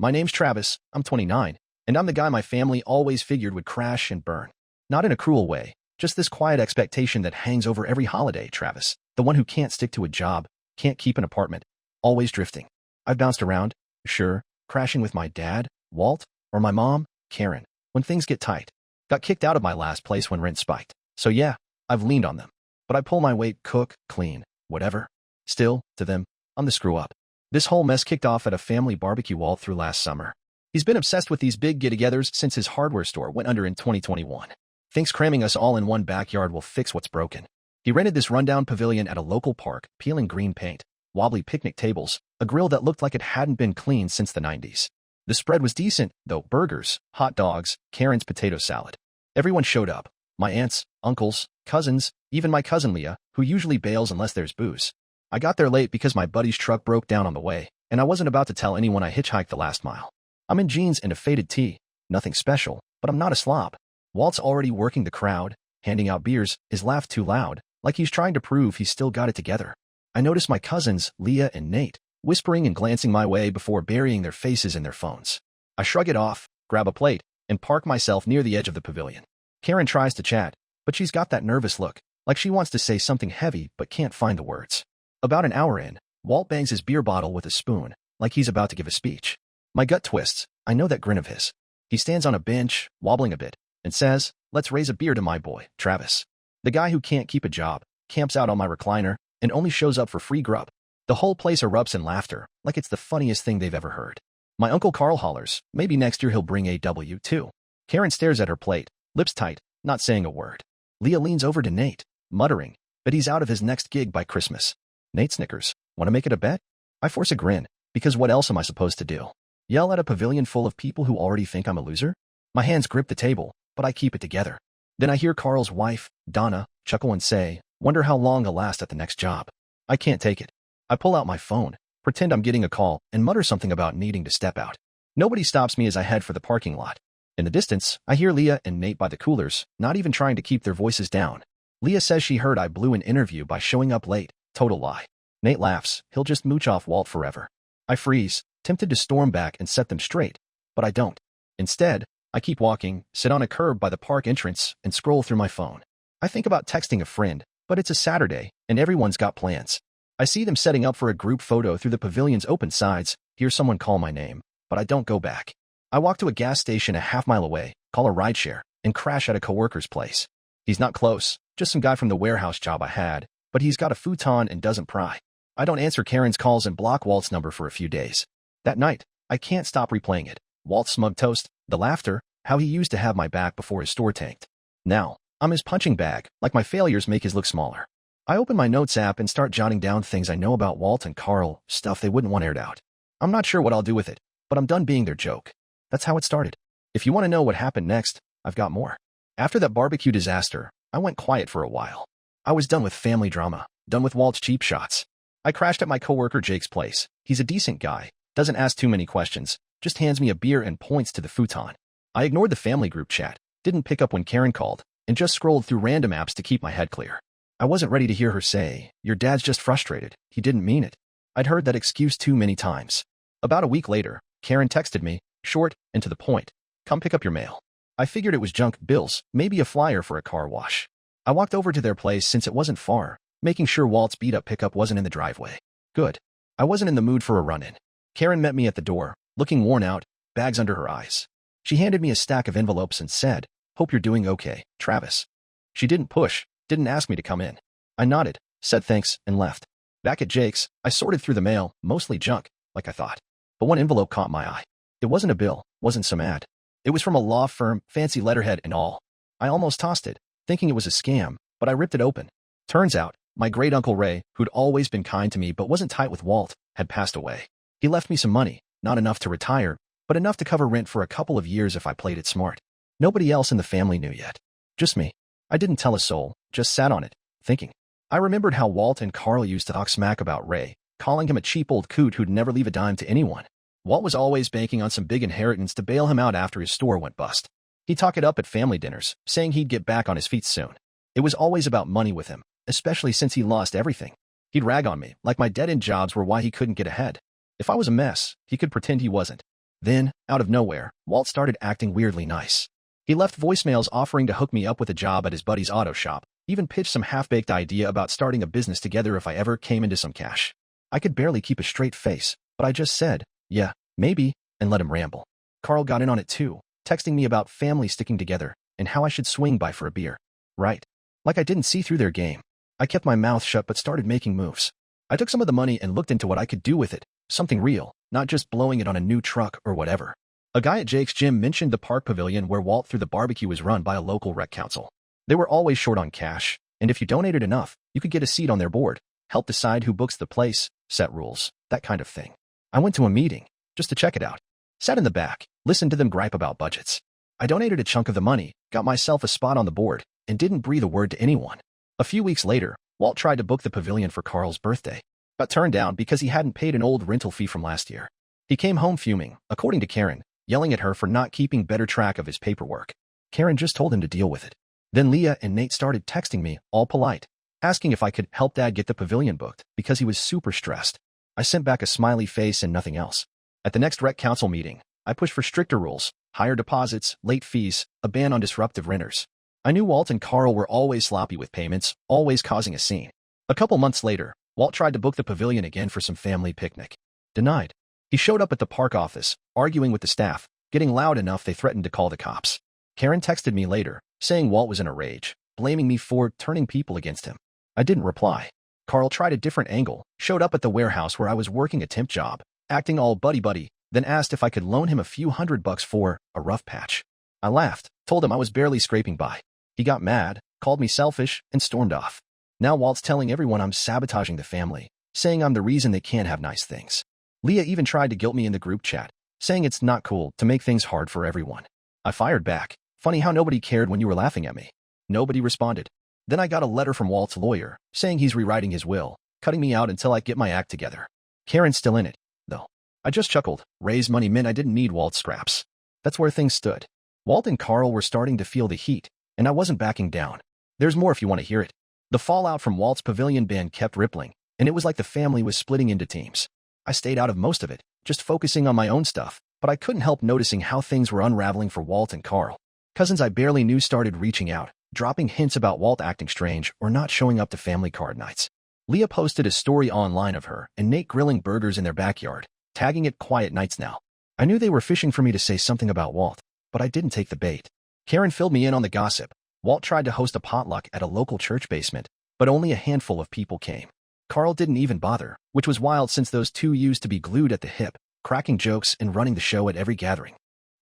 My name's Travis, I'm 29, and I'm the guy my family always figured would crash and burn. Not in a cruel way, just this quiet expectation that hangs over every holiday, Travis. The one who can't stick to a job, can't keep an apartment, always drifting. I've bounced around, sure, crashing with my dad, Walt, or my mom, Karen, when things get tight. Got kicked out of my last place when rent spiked. So yeah, I've leaned on them. But I pull my weight, cook, clean, whatever. Still, to them, I'm the screw-up. This whole mess kicked off at a family barbecue Walt threw last summer. He's been obsessed with these big get-togethers since his hardware store went under in 2021. Thinks cramming us all in one backyard will fix what's broken. He rented this rundown pavilion at a local park, peeling green paint, wobbly picnic tables, a grill that looked like it hadn't been cleaned since the 90s. The spread was decent, though: burgers, hot dogs, Karen's potato salad. Everyone showed up. My aunts, uncles, cousins, even my cousin Leah, who usually bails unless there's booze. I got there late because my buddy's truck broke down on the way, and I wasn't about to tell anyone I hitchhiked the last mile. I'm in jeans and a faded tee. Nothing special, but I'm not a slob. Walt's already working the crowd, handing out beers, his laugh too loud, like he's trying to prove he's still got it together. I notice my cousins, Leah and Nate, whispering and glancing my way before burying their faces in their phones. I shrug it off, grab a plate, and park myself near the edge of the pavilion. Karen tries to chat, but she's got that nervous look, like she wants to say something heavy but can't find the words. About an hour in, Walt bangs his beer bottle with a spoon, like he's about to give a speech. My gut twists. I know that grin of his. He stands on a bench, wobbling a bit, and says, "Let's raise a beer to my boy, Travis. The guy who can't keep a job, camps out on my recliner, and only shows up for free grub." The whole place erupts in laughter, like it's the funniest thing they've ever heard. My Uncle Carl hollers, maybe next year he'll bring a W too. Karen stares at her plate, lips tight, not saying a word. Leah leans over to Nate, muttering, but he's out of his next gig by Christmas. Nate snickers. Want to make it a bet? I force a grin, because what else am I supposed to do? Yell at a pavilion full of people who already think I'm a loser? My hands grip the table, but I keep it together. Then I hear Carl's wife, Donna, chuckle and say, "Wonder how long I'll last at the next job." I can't take it. I pull out my phone, pretend I'm getting a call, and mutter something about needing to step out. Nobody stops me as I head for the parking lot. In the distance, I hear Leah and Nate by the coolers, not even trying to keep their voices down. Leah says she heard I blew an interview by showing up late. Total lie. Nate laughs. He'll just mooch off Walt forever. I freeze, tempted to storm back and set them straight, but I don't. Instead, I keep walking, sit on a curb by the park entrance, and scroll through my phone. I think about texting a friend, but it's a Saturday, and everyone's got plans. I see them setting up for a group photo through the pavilion's open sides, hear someone call my name, but I don't go back. I walk to a gas station a half-mile away, call a rideshare, and crash at a coworker's place. He's not close, just some guy from the warehouse job I had, but he's got a futon and doesn't pry. I don't answer Karen's calls and block Walt's number for a few days. That night, I can't stop replaying it. Walt's smug toast, the laughter, how he used to have my back before his store tanked. Now, I'm his punching bag, like my failures make his look smaller. I open my notes app and start jotting down things I know about Walt and Carl, stuff they wouldn't want aired out. I'm not sure what I'll do with it, but I'm done being their joke. That's how it started. If you want to know what happened next, I've got more. After that barbecue disaster, I went quiet for a while. I was done with family drama, done with Walt's cheap shots. I crashed at my coworker Jake's place. He's a decent guy, doesn't ask too many questions, just hands me a beer and points to the futon. I ignored the family group chat, didn't pick up when Karen called, and just scrolled through random apps to keep my head clear. I wasn't ready to hear her say, "Your dad's just frustrated. He didn't mean it." I'd heard that excuse too many times. About a week later, Karen texted me, short and to the point, "Come pick up your mail." I figured it was junk bills, maybe a flyer for a car wash. I walked over to their place since it wasn't far, making sure Walt's beat-up pickup wasn't in the driveway. Good. I wasn't in the mood for a run-in. Karen met me at the door, looking worn out, bags under her eyes. She handed me a stack of envelopes and said, "Hope you're doing okay, Travis." She didn't push, didn't ask me to come in. I nodded, said thanks, and left. Back at Jake's, I sorted through the mail, mostly junk, like I thought. But one envelope caught my eye. It wasn't a bill, wasn't some ad. It was from a law firm, fancy letterhead and all. I almost tossed it, thinking it was a scam, but I ripped it open. Turns out, my great-uncle Ray, who'd always been kind to me but wasn't tight with Walt, had passed away. He left me some money, not enough to retire, but enough to cover rent for a couple of years if I played it smart. Nobody else in the family knew yet. Just me. I didn't tell a soul, just sat on it, thinking. I remembered how Walt and Carl used to talk smack about Ray, calling him a cheap old coot who'd never leave a dime to anyone. Walt was always banking on some big inheritance to bail him out after his store went bust. He'd talk it up at family dinners, saying he'd get back on his feet soon. It was always about money with him, especially since he lost everything. He'd rag on me, like my dead-end jobs were why he couldn't get ahead. If I was a mess, he could pretend he wasn't. Then, out of nowhere, Walt started acting weirdly nice. He left voicemails offering to hook me up with a job at his buddy's auto shop, even pitched some half-baked idea about starting a business together if I ever came into some cash. I could barely keep a straight face, but I just said, yeah, maybe, and let him ramble. Carl got in on it too, texting me about family sticking together and how I should swing by for a beer. Right. Like I didn't see through their game. I kept my mouth shut but started making moves. I took some of the money and looked into what I could do with it, something real, not just blowing it on a new truck or whatever. A guy at Jake's gym mentioned the park pavilion where Walt threw the barbecue was run by a local rec council. They were always short on cash, and if you donated enough, you could get a seat on their board, help decide who books the place, set rules, that kind of thing. I went to a meeting, just to check it out. Sat in the back, listened to them gripe about budgets. I donated a chunk of the money, got myself a spot on the board, and didn't breathe a word to anyone. A few weeks later, Walt tried to book the pavilion for Carl's birthday, but turned down because he hadn't paid an old rental fee from last year. He came home fuming, according to Karen, yelling at her for not keeping better track of his paperwork. Karen just told him to deal with it. Then Leah and Nate started texting me, all polite, asking if I could help Dad get the pavilion booked because he was super stressed. I sent back a smiley face and nothing else. At the next rec council meeting, I pushed for stricter rules, higher deposits, late fees, a ban on disruptive renters. I knew Walt and Carl were always sloppy with payments, always causing a scene. A couple months later, Walt tried to book the pavilion again for some family picnic. Denied. He showed up at the park office, arguing with the staff, getting loud enough they threatened to call the cops. Karen texted me later, saying Walt was in a rage, blaming me for turning people against him. I didn't reply. Carl tried a different angle, showed up at the warehouse where I was working a temp job, acting all buddy-buddy, then asked if I could loan him a few $100 for a rough patch. I laughed, told him I was barely scraping by. He got mad, called me selfish, and stormed off. Now Walt's telling everyone I'm sabotaging the family, saying I'm the reason they can't have nice things. Leah even tried to guilt me in the group chat, saying it's not cool to make things hard for everyone. I fired back. Funny how nobody cared when you were laughing at me. Nobody responded. Then I got a letter from Walt's lawyer, saying he's rewriting his will, cutting me out until I get my act together. Karen's still in it, though. I just chuckled. Raise money meant I didn't need Walt's scraps. That's where things stood. Walt and Carl were starting to feel the heat, and I wasn't backing down. There's more if you want to hear it. The fallout from Walt's pavilion ban kept rippling, and it was like the family was splitting into teams. I stayed out of most of it, just focusing on my own stuff, but I couldn't help noticing how things were unraveling for Walt and Carl. Cousins I barely knew started reaching out, dropping hints about Walt acting strange or not showing up to family card nights. Leah posted a story online of her and Nate grilling burgers in their backyard, tagging it quiet nights now. I knew they were fishing for me to say something about Walt, but I didn't take the bait. Karen filled me in on the gossip. Walt tried to host a potluck at a local church basement, but only a handful of people came. Carl didn't even bother, which was wild since those two used to be glued at the hip, cracking jokes and running the show at every gathering.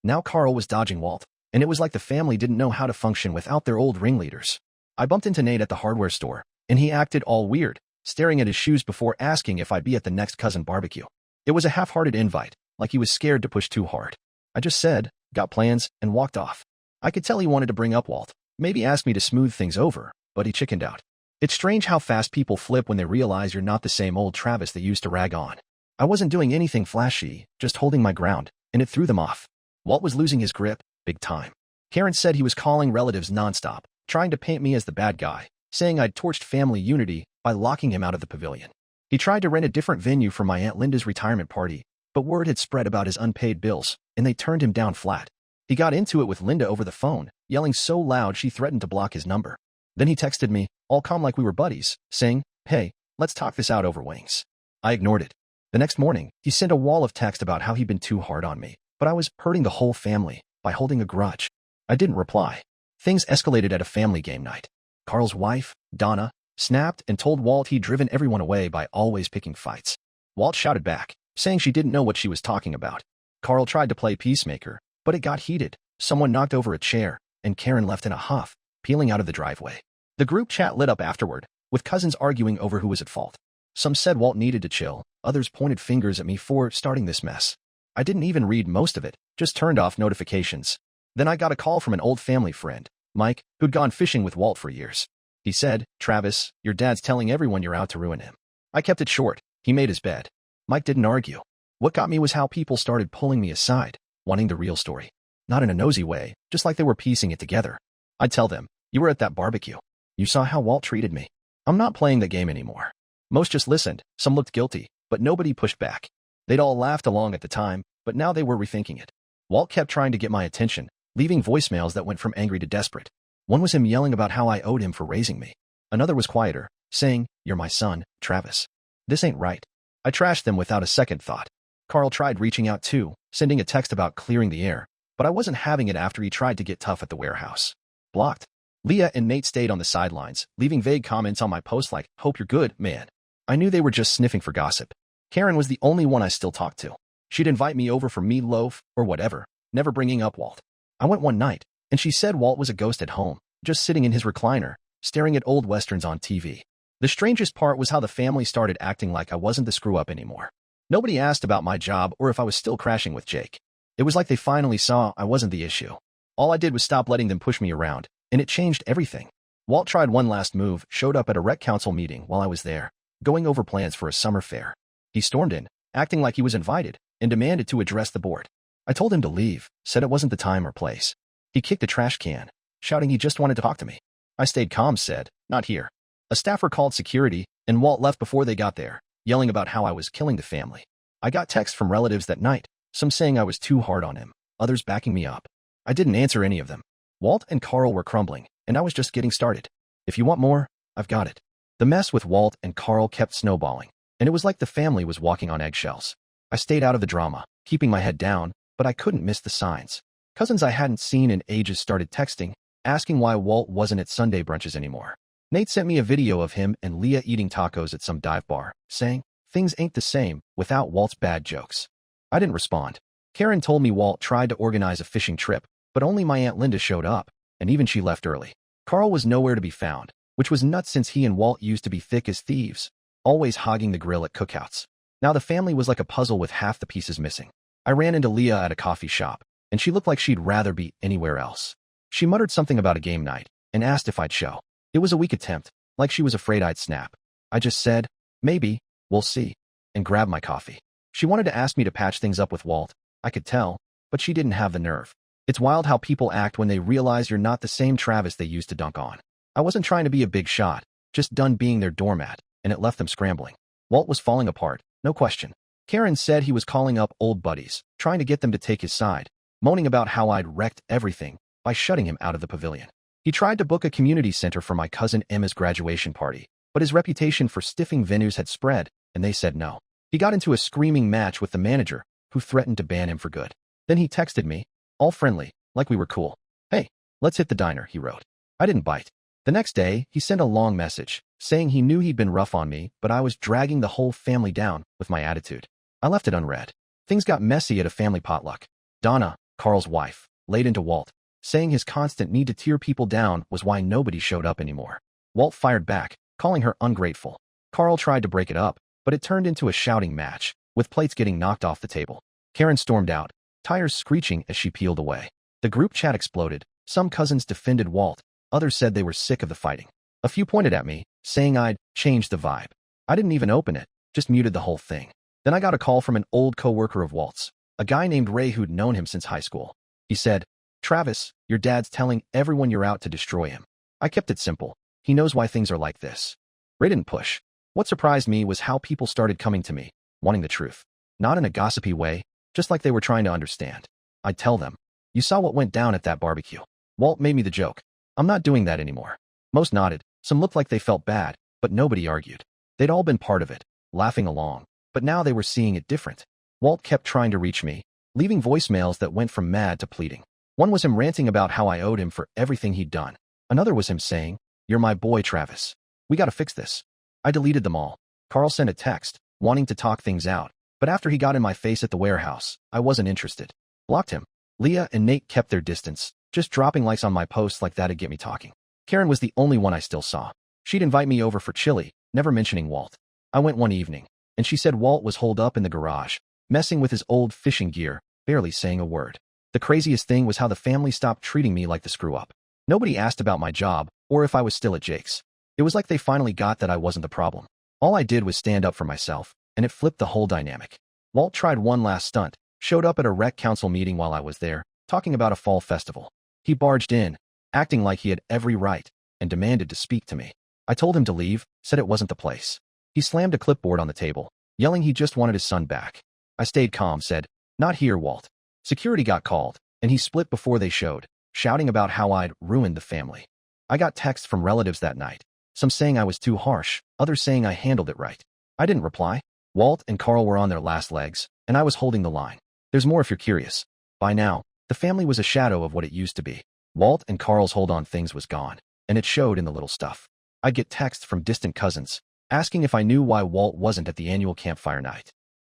Now Carl was dodging Walt, and it was like the family didn't know how to function without their old ringleaders. I bumped into Nate at the hardware store, and he acted all weird, staring at his shoes before asking if I'd be at the next cousin barbecue. It was a half-hearted invite, like he was scared to push too hard. I just said, got plans, and walked off. I could tell he wanted to bring up Walt, maybe ask me to smooth things over, but he chickened out. It's strange how fast people flip when they realize you're not the same old Travis they used to rag on. I wasn't doing anything flashy, just holding my ground, and it threw them off. Walt was losing his grip, big time. Karen said he was calling relatives nonstop, trying to paint me as the bad guy, saying I'd torched family unity by locking him out of the pavilion. He tried to rent a different venue for my Aunt Linda's retirement party, but word had spread about his unpaid bills, and they turned him down flat. He got into it with Linda over the phone, yelling so loud she threatened to block his number. Then he texted me, all calm like we were buddies, saying, hey, let's talk this out over wings. I ignored it. The next morning, he sent a wall of text about how he'd been too hard on me, but I was hurting the whole family by holding a grudge. I didn't reply. Things escalated at a family game night. Carl's wife, Donna, snapped and told Walt he'd driven everyone away by always picking fights. Walt shouted back, saying she didn't know what she was talking about. Carl tried to play peacemaker, but it got heated. Someone knocked over a chair, and Karen left in a huff, peeling out of the driveway. The group chat lit up afterward, with cousins arguing over who was at fault. Some said Walt needed to chill, others pointed fingers at me for starting this mess. I didn't even read most of it, just turned off notifications. Then I got a call from an old family friend, Mike, who'd gone fishing with Walt for years. He said, Travis, your dad's telling everyone you're out to ruin him. I kept it short. He made his bed. Mike didn't argue. What got me was how people started pulling me aside, wanting the real story. Not in a nosy way, just like they were piecing it together. I'd tell them, you were at that barbecue. You saw how Walt treated me. I'm not playing the game anymore. Most just listened, some looked guilty, but nobody pushed back. They'd all laughed along at the time, but now they were rethinking it. Walt kept trying to get my attention, leaving voicemails that went from angry to desperate. One was him yelling about how I owed him for raising me. Another was quieter, saying, "You're my son, Travis. This ain't right." I trashed them without a second thought. Carl tried reaching out too, sending a text about clearing the air, but I wasn't having it after he tried to get tough at the warehouse. Blocked. Leah and Nate stayed on the sidelines, leaving vague comments on my post like, "Hope you're good, man." I knew they were just sniffing for gossip. Karen was the only one I still talked to. She'd invite me over for meatloaf or whatever, never bringing up Walt. I went one night, and she said Walt was a ghost at home, just sitting in his recliner, staring at old westerns on TV. The strangest part was how the family started acting like I wasn't the screw-up anymore. Nobody asked about my job or if I was still crashing with Jake. It was like they finally saw I wasn't the issue. All I did was stop letting them push me around, and it changed everything. Walt tried one last move, showed up at a rec council meeting while I was there, going over plans for a summer fair. He stormed in, acting like he was invited, and demanded to address the board. I told him to leave, said it wasn't the time or place. He kicked a trash can, shouting he just wanted to talk to me. I stayed calm, said, "Not here." A staffer called security, and Walt left before they got there, yelling about how I was killing the family. I got texts from relatives that night, some saying I was too hard on him, others backing me up. I didn't answer any of them. Walt and Carl were crumbling, and I was just getting started. If you want more, I've got it. The mess with Walt and Carl kept snowballing, and it was like the family was walking on eggshells. I stayed out of the drama, keeping my head down, but I couldn't miss the signs. Cousins I hadn't seen in ages started texting, asking why Walt wasn't at Sunday brunches anymore. Nate sent me a video of him and Leah eating tacos at some dive bar, saying, "Things ain't the same without Walt's bad jokes." I didn't respond. Karen told me Walt tried to organize a fishing trip, but only my Aunt Linda showed up, and even she left early. Carl was nowhere to be found, which was nuts since he and Walt used to be thick as thieves, always hogging the grill at cookouts. Now the family was like a puzzle with half the pieces missing. I ran into Leah at a coffee shop, and she looked like she'd rather be anywhere else. She muttered something about a game night, and asked if I'd show. It was a weak attempt, like she was afraid I'd snap. I just said, "Maybe, we'll see," and grabbed my coffee. She wanted to ask me to patch things up with Walt, I could tell, but she didn't have the nerve. It's wild how people act when they realize you're not the same Travis they used to dunk on. I wasn't trying to be a big shot, just done being their doormat, and it left them scrambling. Walt was falling apart, no question. Karen said he was calling up old buddies, trying to get them to take his side, moaning about how I'd wrecked everything by shutting him out of the pavilion. He tried to book a community center for my cousin Emma's graduation party, but his reputation for stiffing venues had spread, and they said no. He got into a screaming match with the manager, who threatened to ban him for good. Then he texted me, all friendly, like we were cool. "Hey, let's hit the diner," he wrote. I didn't bite. The next day, he sent a long message, saying he knew he'd been rough on me, but I was dragging the whole family down with my attitude. I left it unread. Things got messy at a family potluck. Donna, Carl's wife, laid into Walt, saying his constant need to tear people down was why nobody showed up anymore. Walt fired back, calling her ungrateful. Carl tried to break it up, but it turned into a shouting match, with plates getting knocked off the table. Karen stormed out, tires screeching as she peeled away. The group chat exploded. Some cousins defended Walt, others said they were sick of the fighting. A few pointed at me, saying I'd changed the vibe. I didn't even open it, just muted the whole thing. Then I got a call from an old coworker of Walt's, a guy named Ray who'd known him since high school. He said, "Travis, your dad's telling everyone you're out to destroy him." I kept it simple. He knows why things are like this. Ray didn't push. What surprised me was how people started coming to me, wanting the truth. Not in a gossipy way, just like they were trying to understand. I'd tell them, "You saw what went down at that barbecue." Walt made me the joke. I'm not doing that anymore. Most nodded, some looked like they felt bad, but nobody argued. They'd all been part of it, laughing along, but now they were seeing it different. Walt kept trying to reach me, leaving voicemails that went from mad to pleading. One was him ranting about how I owed him for everything he'd done. Another was him saying, "You're my boy, Travis. We gotta fix this." I deleted them all. Carl sent a text, wanting to talk things out, but after he got in my face at the warehouse, I wasn't interested. Blocked him. Leah and Nate kept their distance, just dropping likes on my posts like that'd get me talking. Karen was the only one I still saw. She'd invite me over for chili, never mentioning Walt. I went one evening, and she said Walt was holed up in the garage, messing with his old fishing gear, barely saying a word. The craziest thing was how the family stopped treating me like the screw-up. Nobody asked about my job, or if I was still at Jake's. It was like they finally got that I wasn't the problem. All I did was stand up for myself, and it flipped the whole dynamic. Walt tried one last stunt, showed up at a rec council meeting while I was there, talking about a fall festival. He barged in, acting like he had every right, and demanded to speak to me. I told him to leave, said it wasn't the place. He slammed a clipboard on the table, yelling he just wanted his son back. I stayed calm, said, Not here, Walt. Security got called, and he split before they showed, shouting about how I'd ruined the family. I got texts from relatives that night, some saying I was too harsh, others saying I handled it right. I didn't reply. Walt and Carl were on their last legs, and I was holding the line. There's more if you're curious. By now, the family was a shadow of what it used to be. Walt and Carl's hold on things was gone, and it showed in the little stuff. I'd get texts from distant cousins, asking if I knew why Walt wasn't at the annual campfire night.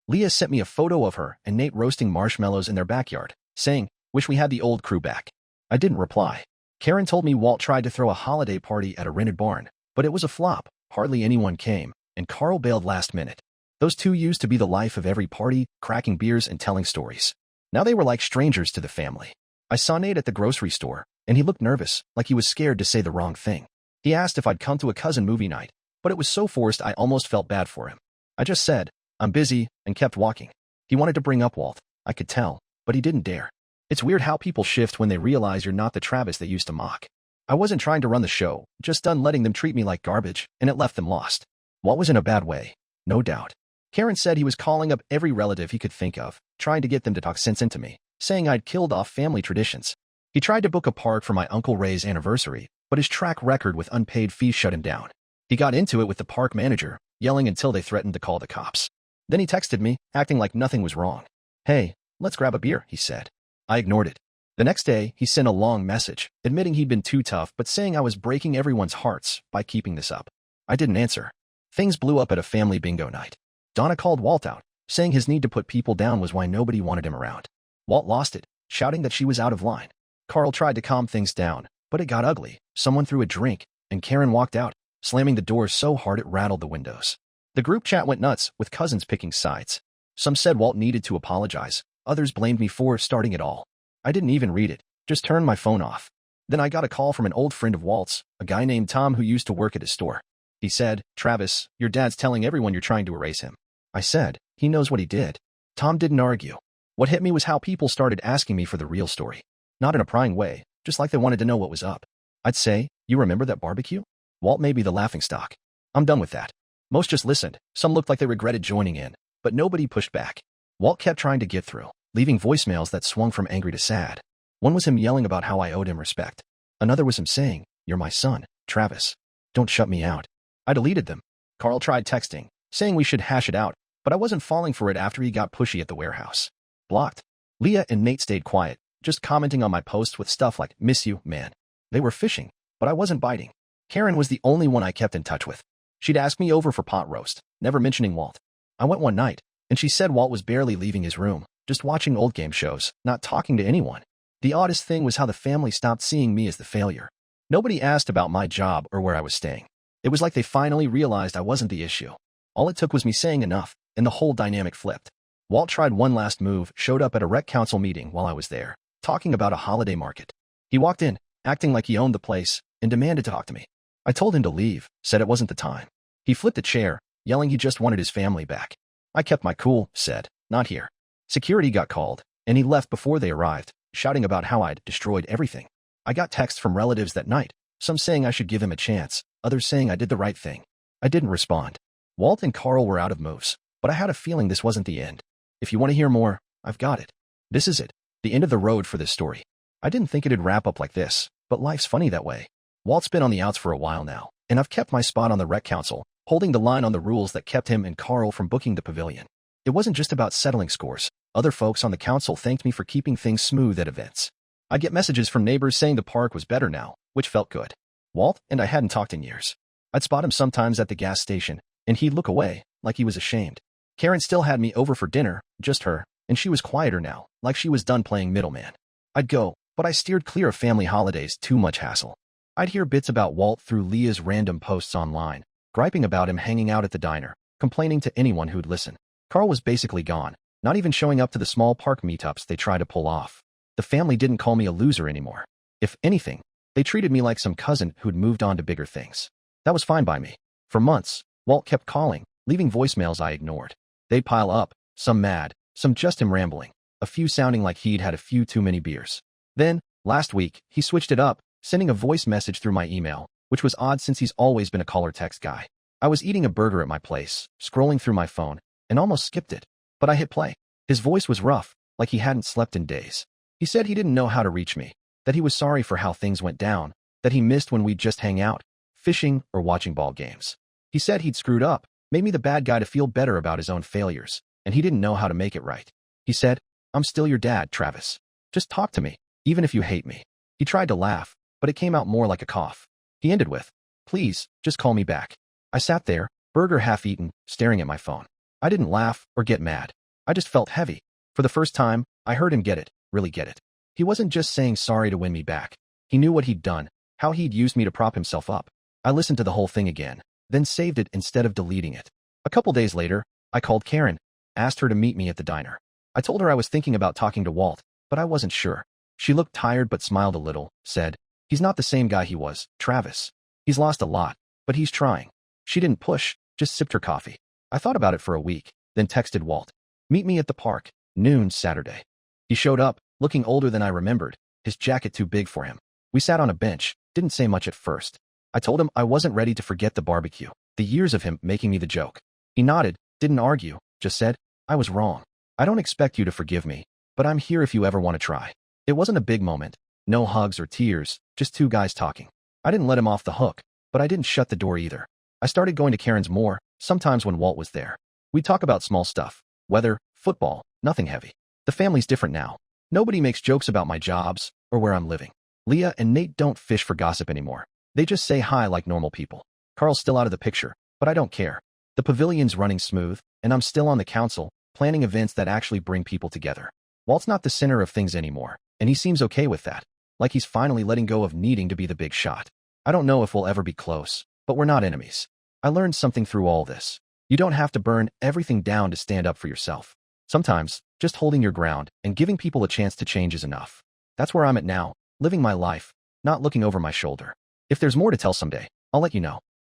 Leah sent me a photo of her and Nate roasting marshmallows in their backyard, saying, "Wish we had the old crew back." I didn't reply. Karen told me Walt tried to throw a holiday party at a rented barn, but it was a flop. Hardly anyone came, and Carl bailed last minute. Those two used to be the life of every party, cracking beers and telling stories. Now they were like strangers to the family. I saw Nate at the grocery store, and he looked nervous, like he was scared to say the wrong thing. He asked if I'd come to a cousin movie night, but it was so forced I almost felt bad for him. I just said, "I'm busy," and kept walking. He wanted to bring up Walt, I could tell, but he didn't dare. It's weird how people shift when they realize you're not the Travis they used to mock. I wasn't trying to run the show, just done letting them treat me like garbage, and it left them lost. Walt was in a bad way, no doubt. Karen said he was calling up every relative he could think of, trying to get them to talk sense into me, saying I'd killed off family traditions. He tried to book a park for my Uncle Ray's anniversary, but his track record with unpaid fees shut him down. He got into it with the park manager, yelling until they threatened to call the cops. Then he texted me, acting like nothing was wrong. "Hey, let's grab a beer," he said. I ignored it. The next day, he sent a long message, admitting he'd been too tough but saying I was breaking everyone's hearts by keeping this up. I didn't answer. Things blew up at a family bingo night. Donna called Walt out, saying his need to put people down was why nobody wanted him around. Walt lost it, shouting that she was out of line. Carl tried to calm things down, but it got ugly. Someone threw a drink, and Karen walked out, slamming the door so hard it rattled the windows. The group chat went nuts, with cousins picking sides. Some said Walt needed to apologize. Others blamed me for starting it all. I didn't even read it, just turned my phone off. Then I got a call from an old friend of Walt's, a guy named Tom who used to work at his store. He said, "Travis, your dad's telling everyone you're trying to erase him." I said, "He knows what he did." Tom didn't argue. What hit me was how people started asking me for the real story. Not in a prying way, just like they wanted to know what was up. I'd say, "You remember that barbecue? Walt may be the laughingstock." I'm done with that. Most just listened. Some looked like they regretted joining in, but nobody pushed back. Walt kept trying to get through, leaving voicemails that swung from angry to sad. One was him yelling about how I owed him respect. Another was him saying, "You're my son, Travis. Don't shut me out." I deleted them. Carl tried texting, saying we should hash it out, but I wasn't falling for it after he got pushy at the warehouse. Blocked. Leah and Nate stayed quiet, just commenting on my posts with stuff like, "Miss you, man." They were fishing, but I wasn't biting. Karen was the only one I kept in touch with. She'd ask me over for pot roast, never mentioning Walt. I went one night, and she said Walt was barely leaving his room, just watching old game shows, not talking to anyone. The oddest thing was how the family stopped seeing me as the failure. Nobody asked about my job or where I was staying. It was like they finally realized I wasn't the issue. All it took was me saying enough, and the whole dynamic flipped. Walt tried one last move, showed up at a rec council meeting while I was there, talking about a holiday market. He walked in, acting like he owned the place, and demanded to talk to me. I told him to leave, said it wasn't the time. He flipped a chair, yelling he just wanted his family back. I kept my cool, said, "Not here." Security got called, and he left before they arrived, shouting about how I'd destroyed everything. I got texts from relatives that night, some saying I should give him a chance, others saying I did the right thing. I didn't respond. Walt and Carl were out of moves, but I had a feeling this wasn't the end. If you want to hear more, I've got it. This is it, the end of the road for this story. I didn't think it'd wrap up like this, but life's funny that way. Walt's been on the outs for a while now, and I've kept my spot on the rec council, holding the line on the rules that kept him and Carl from booking the pavilion. It wasn't just about settling scores. Other folks on the council thanked me for keeping things smooth at events. I'd get messages from neighbors saying the park was better now, which felt good. Walt and I hadn't talked in years. I'd spot him sometimes at the gas station, and he'd look away, like he was ashamed. Karen still had me over for dinner, just her, and she was quieter now, like she was done playing middleman. I'd go, but I steered clear of family holidays, too much hassle. I'd hear bits about Walt through Leah's random posts online, griping about him hanging out at the diner, complaining to anyone who'd listen. Carl was basically gone, not even showing up to the small park meetups they tried to pull off. The family didn't call me a loser anymore. If anything, they treated me like some cousin who'd moved on to bigger things. That was fine by me. For months, Walt kept calling, leaving voicemails I ignored. They'd pile up, some mad, some just him rambling, a few sounding like he'd had a few too many beers. Then, last week, he switched it up, sending a voice message through my email, which was odd since he's always been a call or text guy. I was eating a burger at my place, scrolling through my phone, and almost skipped it. But I hit play. His voice was rough, like he hadn't slept in days. He said he didn't know how to reach me, that he was sorry for how things went down, that he missed when we'd just hang out, fishing or watching ball games. He said he'd screwed up, made me the bad guy to feel better about his own failures, and he didn't know how to make it right. He said, "I'm still your dad, Travis. Just talk to me, even if you hate me." He tried to laugh, but it came out more like a cough. He ended with, "Please, just call me back." I sat there, burger half eaten, staring at my phone. I didn't laugh or get mad. I just felt heavy. For the first time, I heard him get it, really get it. He wasn't just saying sorry to win me back. He knew what he'd done, how he'd used me to prop himself up. I listened to the whole thing again, then saved it instead of deleting it. A couple days later, I called Karen, asked her to meet me at the diner. I told her I was thinking about talking to Walt, but I wasn't sure. She looked tired but smiled a little, said, "He's not the same guy he was, Travis. He's lost a lot, but he's trying." She didn't push, just sipped her coffee. I thought about it for a week, then texted Walt. "Meet me at the park, noon Saturday." He showed up, looking older than I remembered, his jacket too big for him. We sat on a bench, didn't say much at first. I told him I wasn't ready to forget the barbecue, the years of him making me the joke. He nodded, didn't argue, just said, "I was wrong. I don't expect you to forgive me, but I'm here if you ever want to try." It wasn't a big moment, no hugs or tears, just two guys talking. I didn't let him off the hook, but I didn't shut the door either. I started going to Karen's more, sometimes when Walt was there. We'd talk about small stuff, weather, football, nothing heavy. The family's different now. Nobody makes jokes about my jobs or where I'm living. Leah and Nate don't fish for gossip anymore. They just say hi like normal people. Carl's still out of the picture, but I don't care. The pavilion's running smooth, and I'm still on the council, planning events that actually bring people together. Walt's not the center of things anymore, and he seems okay with that, like he's finally letting go of needing to be the big shot. I don't know if we'll ever be close, but we're not enemies. I learned something through all this. You don't have to burn everything down to stand up for yourself. Sometimes, just holding your ground and giving people a chance to change is enough. That's where I'm at now, living my life, not looking over my shoulder. If there's more to tell someday, I'll let you know.